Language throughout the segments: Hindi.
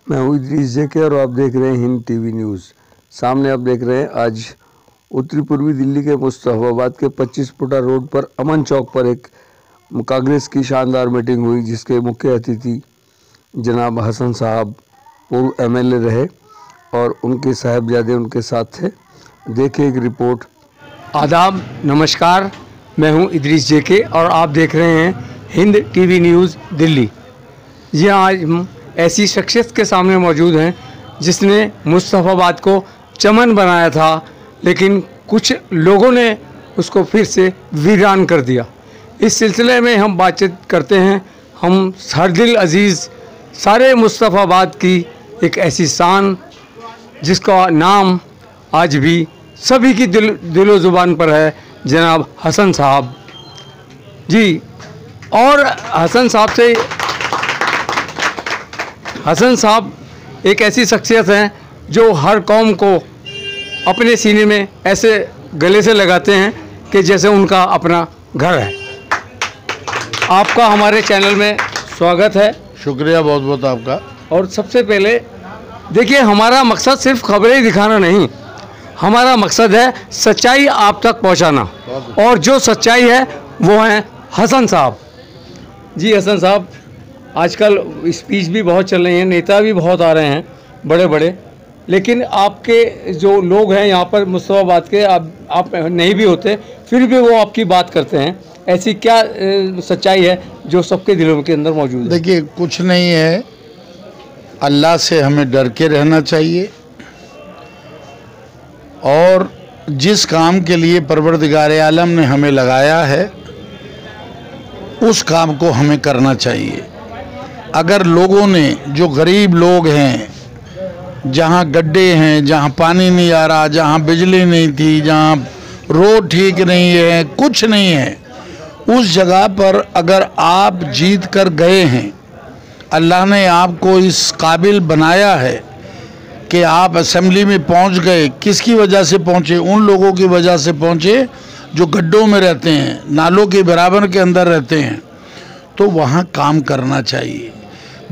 मैं हूँ इदरीस जेके और आप देख रहे हैं हिंद टीवी न्यूज़। सामने आप देख रहे हैं आज उत्तरी पूर्वी दिल्ली के मुस्तफाबाद के 25 फुटा रोड पर अमन चौक पर एक कांग्रेस की शानदार मीटिंग हुई, जिसके मुख्य अतिथि जनाब हसन साहब पूर्व एमएलए रहे और उनके साहबजादे उनके साथ थे। देखिए एक रिपोर्ट। आदाब, नमस्कार, मैं हूं इदरीस जेके और आप देख रहे हैं हिंद टीवी न्यूज़ दिल्ली। जी आज हम ऐसी शख्सियत के सामने मौजूद हैं जिसने मुस्तफाबाद को चमन बनाया था, लेकिन कुछ लोगों ने उसको फिर से वीरान कर दिया। इस सिलसिले में हम बातचीत करते हैं। हम सरदिल अजीज़ सारे मुस्तफाबाद की एक ऐसी शान जिसका नाम आज भी सभी की दिलो ज़ुबान पर है, जनाब हसन साहब जी। और हसन साहब एक ऐसी शख्सियत हैं जो हर कौम को अपने सीने में ऐसे गले से लगाते हैं कि जैसे उनका अपना घर है। आपका हमारे चैनल में स्वागत है। शुक्रिया बहुत बहुत आपका। और सबसे पहले देखिए, हमारा मकसद सिर्फ खबरें दिखाना नहीं, हमारा मकसद है सच्चाई आप तक पहुंचाना, और जो सच्चाई है वो है हसन साहब जी। हसन साहब, आजकल स्पीच भी बहुत चल रही हैं, नेता भी बहुत आ रहे हैं बड़े बड़े, लेकिन आपके जो लोग हैं यहाँ पर मुस्तफाबाद के, आप नहीं भी होते फिर भी वो आपकी बात करते हैं। ऐसी क्या सच्चाई है जो सबके दिलों के अंदर मौजूद है? देखिए, कुछ नहीं है, अल्लाह से हमें डर के रहना चाहिए और जिस काम के लिए परवरदिगार आलम ने हमें लगाया है उस काम को हमें करना चाहिए। अगर लोगों ने, जो गरीब लोग हैं, जहाँ गड्ढे हैं, जहाँ पानी नहीं आ रहा, जहाँ बिजली नहीं थी, जहाँ रोड ठीक नहीं है, कुछ नहीं है, उस जगह पर अगर आप जीत कर गए हैं, अल्लाह ने आपको इस काबिल बनाया है कि आप असेंबली में पहुंच गए। किसकी वजह से पहुंचे? उन लोगों की वजह से पहुंचे जो गड्ढों में रहते हैं, नालों के बराबर के अंदर रहते हैं। तो वहाँ काम करना चाहिए।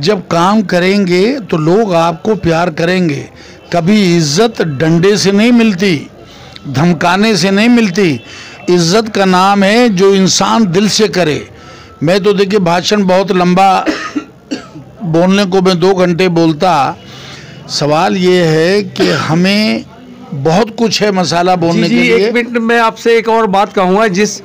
जब काम करेंगे तो लोग आपको प्यार करेंगे। कभी इज़्ज़त डंडे से नहीं मिलती, धमकाने से नहीं मिलती। इज़्ज़त का नाम है जो इंसान दिल से करे। मैं तो देखिए भाषण बहुत लंबा बोलने को मैं 2 घंटे बोलता। सवाल ये है कि हमें बहुत कुछ है मसाला बोलने के लिए। 1 मिनट में आपसे एक और बात कहूँगा। जिस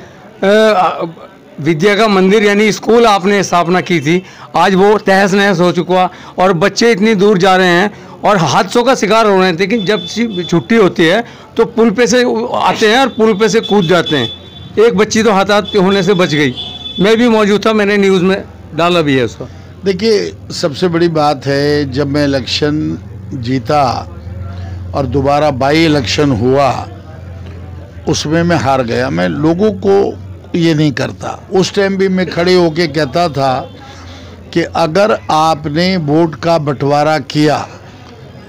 विद्या का मंदिर यानी स्कूल आपने स्थापना की थी, आज वो तहस नहस हो चुका और बच्चे इतनी दूर जा रहे हैं और हादसों का शिकार हो रहे हैं। लेकिन जब छुट्टी होती है तो पुल पे से आते हैं और पुल पे से कूद जाते हैं। एक बच्ची तो हादसा होने से बच गई। मैं भी मौजूद था, मैंने न्यूज़ में डाला भी है उसका। देखिए, सबसे बड़ी बात है, जब मैं इलेक्शन जीता और दोबारा बाई इलेक्शन हुआ, उसमें मैं हार गया। मैं लोगों को ये नहीं करता। उस टाइम भी मैं खड़े होके कहता था कि अगर आपने वोट का बंटवारा किया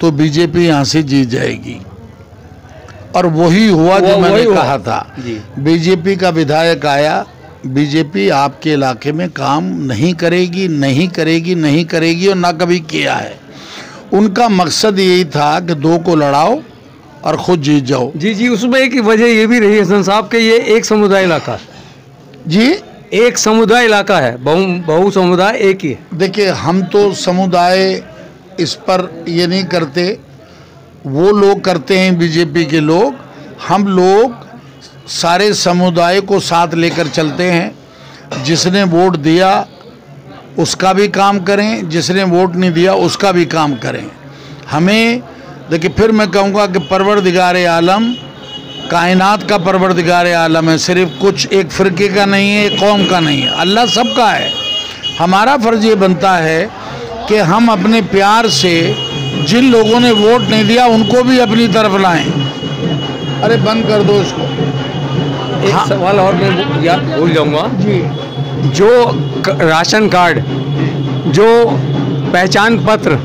तो बीजेपी यहाँ से जीत जाएगी, और वही हुआ जो मैंने कहा था। बीजेपी का विधायक आया। बीजेपी आपके इलाके में काम नहीं करेगी, नहीं करेगी, नहीं करेगी, और ना कभी किया है। उनका मकसद यही था कि 2 को लड़ाओ और खुद जीत जाओ। जी, उसमें एक वजह ये भी रही हसन साहब कि ये एक समुदाय इलाका है। जी, एक समुदाय इलाका है, बहु समुदाय एक ही है। देखिए, हम तो समुदाय इस पर ये नहीं करते, वो लोग करते हैं, बीजेपी के लोग। हम लोग सारे समुदाय को साथ लेकर चलते हैं। जिसने वोट दिया उसका भी काम करें, जिसने वोट नहीं दिया उसका भी काम करें। हमें देखिए, फिर मैं कहूँगा कि परवरदिगार आलम कायनात का परवरदिगार आलम है। सिर्फ कुछ एक फ़िरके का नहीं है, एक कौम का नहीं है, अल्लाह सबका है। हमारा फ़र्ज़ ये बनता है कि हम अपने प्यार से जिन लोगों ने वोट नहीं दिया उनको भी अपनी तरफ लाएं। अरे बंद कर दो इसको। एक सवाल और मैं याद भूल जाऊँगा जी। जो राशन कार्ड, जो पहचान पत्र,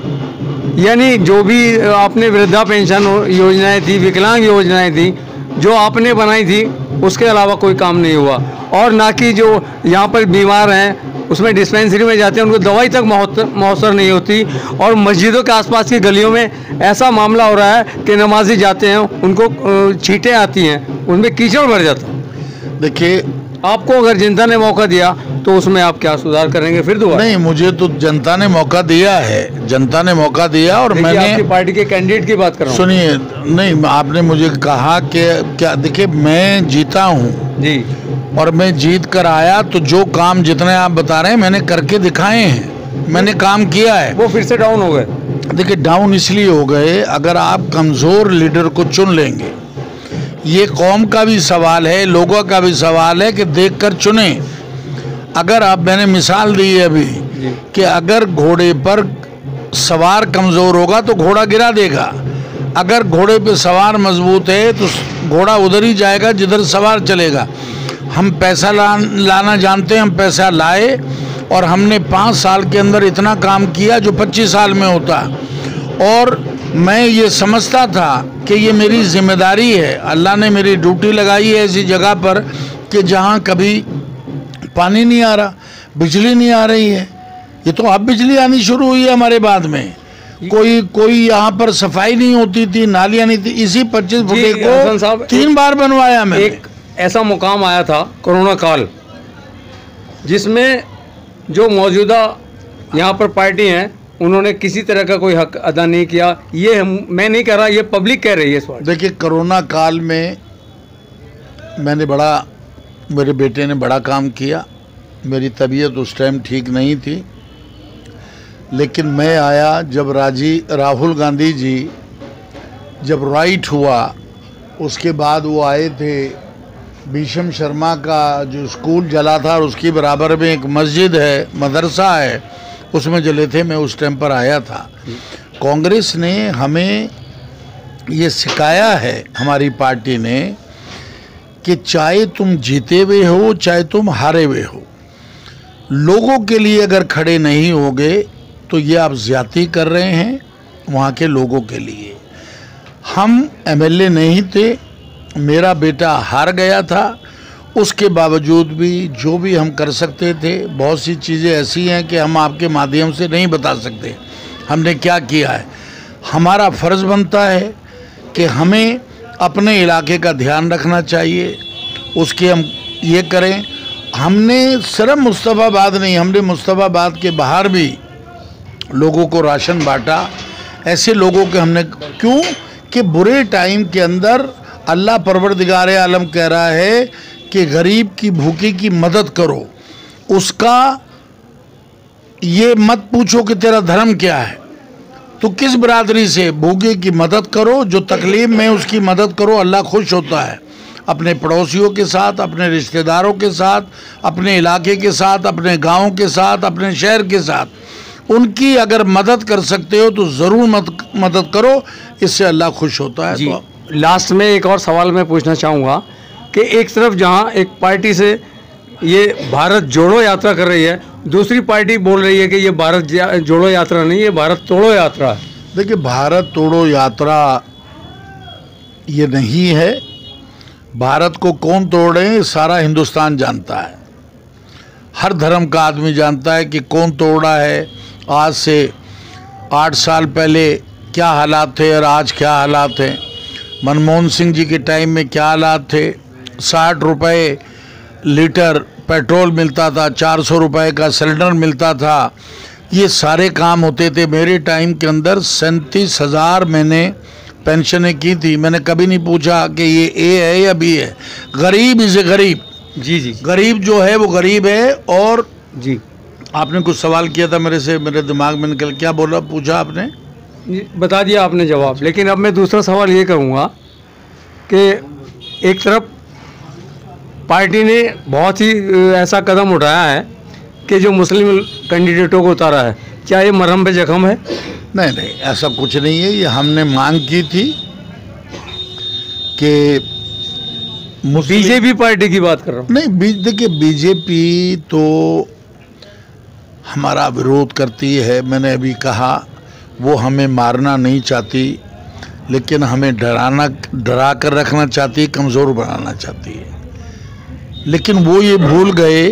यानी जो भी आपने वृद्धा पेंशन योजनाएं थी, विकलांग योजनाएं थी, जो आपने बनाई थी, उसके अलावा कोई काम नहीं हुआ। और ना कि जो यहाँ पर बीमार हैं उसमें डिस्पेंसरी में जाते हैं, उनको दवाई तक मौसर नहीं होती। और मस्जिदों के आसपास की गलियों में ऐसा मामला हो रहा है कि नमाजी जाते हैं, उनको छींटें आती हैं, उनमें कीचड़ भर जाता है। देखिए, आपको अगर जनता ने मौका दिया तो उसमें आप क्या सुधार करेंगे फिर दोबारा? नहीं, मुझे तो जनता ने मौका दिया है, जनता ने मौका दिया। और मैंने आपकी पार्टी के कैंडिडेट की बात कर रहा हूँ। सुनिए, नहीं, आपने मुझे कहा कि क्या, देखिए मैं जीता हूँ जी, और मैं जीत कर आया तो जो काम जितने आप बता रहे हैं मैंने करके दिखाए हैं, मैंने काम किया है। वो फिर से डाउन हो गए। देखिए, डाउन इसलिए हो गए, अगर आप कमज़ोर लीडर को चुन लेंगे, ये कौम का भी सवाल है, लोगों का भी सवाल है कि देखकर चुने। अगर आप, मैंने मिसाल दी है अभी कि अगर घोड़े पर सवार कमज़ोर होगा तो घोड़ा गिरा देगा, अगर घोड़े पे सवार मजबूत है तो घोड़ा उधर ही जाएगा जिधर सवार चलेगा। हम पैसा लाना जानते हैं, हम पैसा लाए और हमने 5 साल के अंदर इतना काम किया जो 25 साल में होता। और मैं ये समझता था कि ये मेरी जिम्मेदारी है, अल्लाह ने मेरी ड्यूटी लगाई है ऐसी जगह पर कि जहाँ कभी पानी नहीं आ रहा, बिजली नहीं आ रही है। ये तो अब बिजली आनी शुरू हुई है हमारे बाद में। कोई यहाँ पर सफाई नहीं होती थी, नालियाँ नहीं थी। इसी 25 फुटे को 3 बार बनवाया मैंने। एक ऐसा मुकाम आया था कोरोना काल, जिसमें जो मौजूदा यहाँ पर पार्टी हैं उन्होंने किसी तरह का कोई हक अदा नहीं किया। ये मैं नहीं कह रहा, ये पब्लिक कह रही है इस बात। देखिए, कोरोना काल में मेरे बेटे ने बड़ा काम किया। मेरी तबीयत उस टाइम ठीक नहीं थी, लेकिन मैं आया जब राहुल गांधी जी जब राइट हुआ, उसके बाद वो आए थे। भीषम शर्मा का जो स्कूल जला था और उसकी बराबर में एक मस्जिद है, मदरसा है, उसमें जले थे। मैं उस टाइम पर आया था। कांग्रेस ने हमें ये सिखाया है, हमारी पार्टी ने, कि चाहे तुम जीते हुए हो चाहे तुम हारे हुए हो, लोगों के लिए अगर खड़े नहीं होगे तो ये आप ज्यादती कर रहे हैं वहाँ के लोगों के लिए। हम एमएलए नहीं थे, मेरा बेटा हार गया था, उसके बावजूद भी जो भी हम कर सकते थे, बहुत सी चीज़ें ऐसी हैं कि हम आपके माध्यम से नहीं बता सकते हमने क्या किया है। हमारा फ़र्ज़ बनता है कि हमें अपने इलाके का ध्यान रखना चाहिए, उसके हम ये करें। हमने सिर्फ मुस्तफ़ाबाद नहीं, हमने मुस्तफ़ाबाद के बाहर भी लोगों को राशन बांटा। ऐसे लोगों के हमने, क्यों कि बुरे टाइम के अंदर अल्लाह परवरदिगार आलम कह रहा है कि गरीब की भूखे की मदद करो, उसका ये मत पूछो कि तेरा धर्म क्या है, तो किस बरादरी से भूखे की मदद करो, जो तकलीफ में उसकी मदद करो, अल्लाह खुश होता है। अपने पड़ोसियों के साथ, अपने रिश्तेदारों के साथ, अपने इलाके के साथ, अपने गाँव के साथ, अपने शहर के साथ उनकी अगर मदद कर सकते हो तो ज़रूर मदद करो, इससे अल्लाह खुश होता है। तो लास्ट में एक और सवाल मैं पूछना चाहूँगा कि एक तरफ जहाँ एक पार्टी से ये भारत जोड़ो यात्रा कर रही है, दूसरी पार्टी बोल रही है कि ये भारत जोड़ो यात्रा नहीं, ये भारत तोड़ो यात्रा है। देखिए, भारत तोड़ो यात्रा ये नहीं है। भारत को कौन तोड़ रहे हैं सारा हिंदुस्तान जानता है, हर धर्म का आदमी जानता है कि कौन तोड़ा है। आज से 8 साल पहले क्या हालात थे और आज क्या हालात हैं। मनमोहन सिंह जी के टाइम में क्या हालात थे, 60 रुपये लीटर पेट्रोल मिलता था, 400 रुपये का सिलेंडर मिलता था, ये सारे काम होते थे। मेरे टाइम के अंदर 37,000 मैंने पेंशनें की थी। मैंने कभी नहीं पूछा कि ये ए है या बी है। गरीब इसे गरीब, जी, गरीब जो है वो गरीब है। और जी, आपने कुछ सवाल किया था मेरे से, मेरे दिमाग में निकल, क्या बोला, पूछा आपने? बता दिया आपने जवाब। लेकिन अब मैं दूसरा सवाल ये करूँगा कि एक तरफ पार्टी ने बहुत ही ऐसा कदम उठाया है कि जो मुस्लिम कैंडिडेटों को उतारा है, क्या ये मरहम पे जख्म है? नहीं, ऐसा कुछ नहीं है। ये हमने मांग की थी कि बीजेपी पार्टी की बात कर रहा हूँ। नहीं, देखिए, बीजेपी तो हमारा विरोध करती है। मैंने अभी कहा वो हमें मारना नहीं चाहती, लेकिन हमें डरा कर रखना चाहती है, कमज़ोर बनाना चाहती है। लेकिन वो ये भूल गए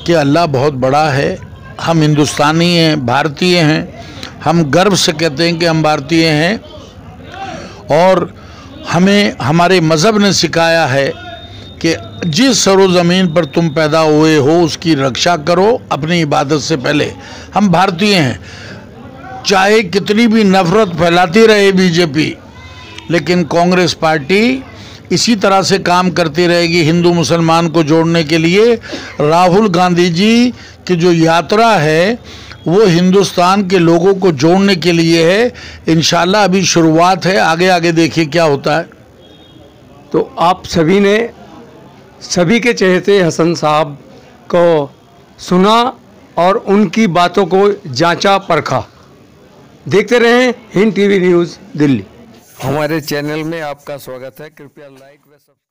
कि अल्लाह बहुत बड़ा है, हम हिंदुस्तानी हैं, भारतीय हैं, हम गर्व से कहते हैं कि हम भारतीय हैं और हमें हमारे मज़हब ने सिखाया है कि जिस सरोज़मीन पर तुम पैदा हुए हो उसकी रक्षा करो अपनी इबादत से पहले। हम भारतीय हैं, चाहे कितनी भी नफरत फैलाती रहे बीजेपी, लेकिन कांग्रेस पार्टी इसी तरह से काम करती रहेगी हिंदू मुसलमान को जोड़ने के लिए। राहुल गांधी जी की जो यात्रा है वो हिंदुस्तान के लोगों को जोड़ने के लिए है। इंशाल्लाह अभी शुरुआत है, आगे आगे देखिए क्या होता है। तो आप सभी ने सभी के चहेते हसन साहब को सुना और उनकी बातों को जांचा परखा। देखते रहें हिंद टीवी न्यूज़ दिल्ली। हमारे चैनल में आपका स्वागत है। कृपया लाइक व सब्सक्राइब